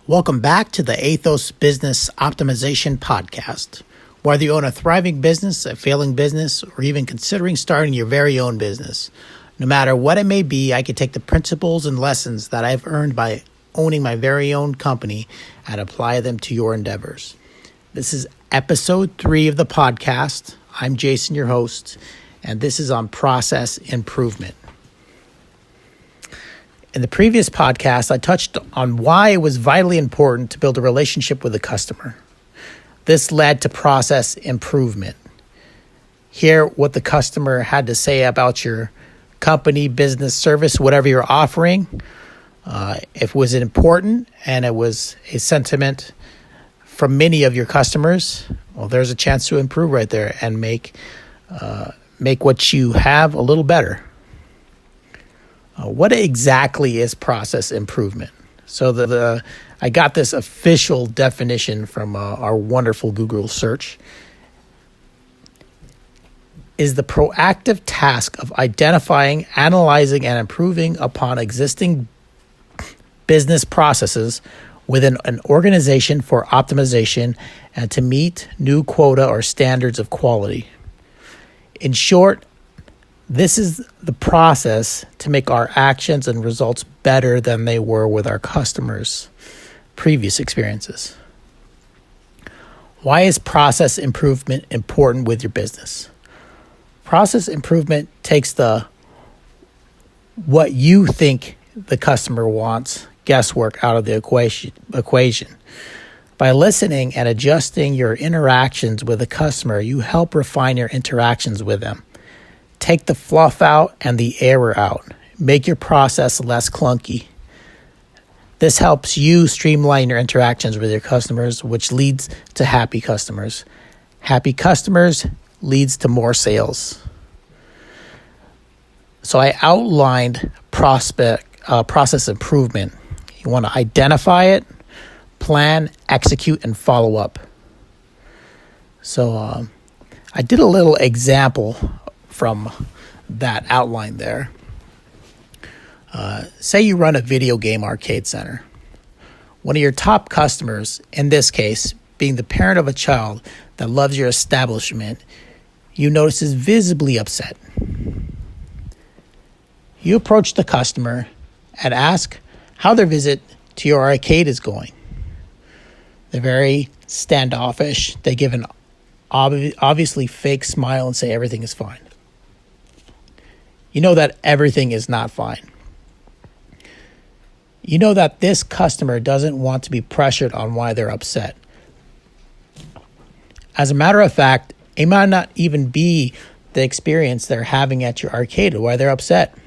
Welcome back to the Athos Business Optimization Podcast. Whether you own a thriving business, a failing business, or even considering starting your very own business, no matter what it may be, I can take the principles and lessons that I've earned by owning my very own company and apply them to your endeavors. This is episode 3 of the podcast. I'm Jason, your host, and this is on process improvement. In the previous podcast, I touched on why it was vitally important to build a relationship with the customer. This led to process improvement. Hear what the customer had to say about your company, business, service, whatever you're offering. If it was important and it was a sentiment from many of your customers, well, there's a chance to improve right there and make what you have a little better. What exactly is process improvement? So I got this official definition from our wonderful Google search. Is the proactive task of identifying, analyzing, and improving upon existing business processes within an organization for optimization and to meet new quota or standards of quality. In short, this is the process to make our actions and results better than they were with our customers' previous experiences. Why is process improvement important with your business? Process improvement takes what you think the customer wants guesswork out of the equation. By listening and adjusting your interactions with the customer, you help refine your interactions with them. Take the fluff out and the error out. Make your process less clunky. This helps you streamline your interactions with your customers, which leads to happy customers. Happy customers leads to more sales. So I outlined process improvement. You want to identify it, plan, execute, and follow up. So I did a little example from that outline there. Say you run a video game arcade center. One of your top customers, in this case, being the parent of a child that loves your establishment, you notice is visibly upset. You approach the customer and ask how their visit to your arcade is going. They're very standoffish. They give an obviously fake smile and say everything is fine. You know that everything is not fine. You know that this customer doesn't want to be pressured on why they're upset. As a matter of fact, it might not even be the experience they're having at your arcade or why they're upset.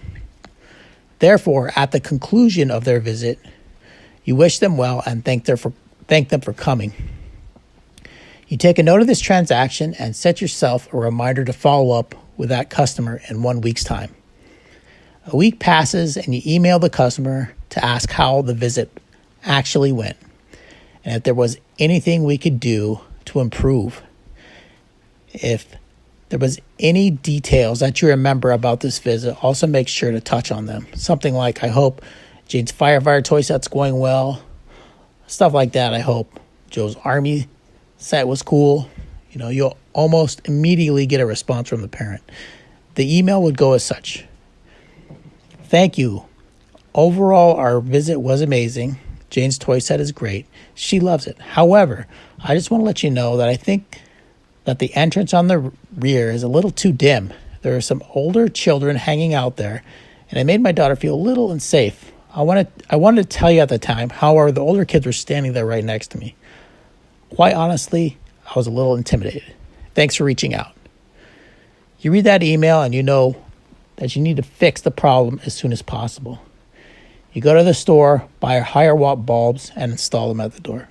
Therefore, at the conclusion of their visit, you wish them well and thank them for coming. You take a note of this transaction and set yourself a reminder to follow up with that customer in 1 week's time. A week passes and you email the customer to ask how the visit actually went and if there was anything we could do to improve. If there was any details that you remember about this visit, also make sure to touch on them. Something like, I hope Jane's firefighter toy set's going well. Stuff like that, I hope. Joe's army set was cool. You'll almost immediately get a response from the parent. The email would go as such. Thank you. Overall, our visit was amazing. Jane's toy set is great. She loves it. However, I just want to let you know that I think that the entrance on the rear is a little too dim. There are some older children hanging out there, and it made my daughter feel a little unsafe. I wanted to tell you at the time, however, the older kids were standing there right next to me. Quite honestly, I was a little intimidated. Thanks for reaching out. You read that email and you know that you need to fix the problem as soon as possible. You go to the store, buy higher watt bulbs, and install them at the door.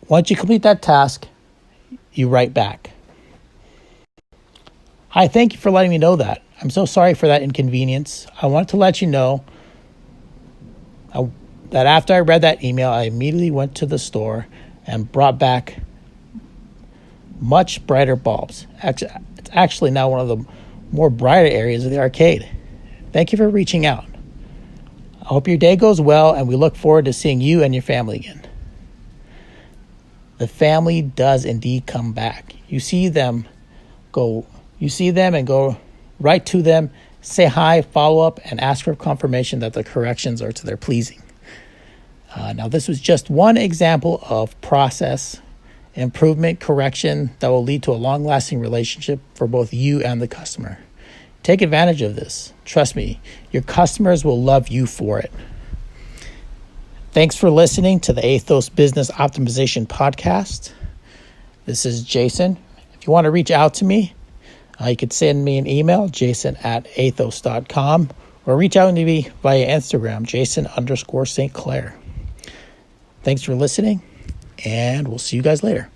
Once you complete that task, you write back. Hi, thank you for letting me know that. I'm so sorry for that inconvenience. I wanted to let you know that after I read that email, I immediately went to the store and brought back much brighter bulbs. It's actually now one of the more brighter areas of the arcade. Thank you for reaching out. I hope your day goes well, and we look forward to seeing you and your family again. The family does indeed come back. You see them and go right to them, say hi, follow up, and ask for confirmation that the corrections are to their pleasing. Now, this was just one example of process improvement, correction that will lead to a long-lasting relationship for both you and the customer. Take advantage of this. Trust me, your customers will love you for it. Thanks for listening to the Athos Business Optimization Podcast. This is Jason. If you want to reach out to me, you could send me an email, jason@athos.com, or reach out to me via Instagram, Jason_St. Clair. Thanks for listening, and we'll see you guys later.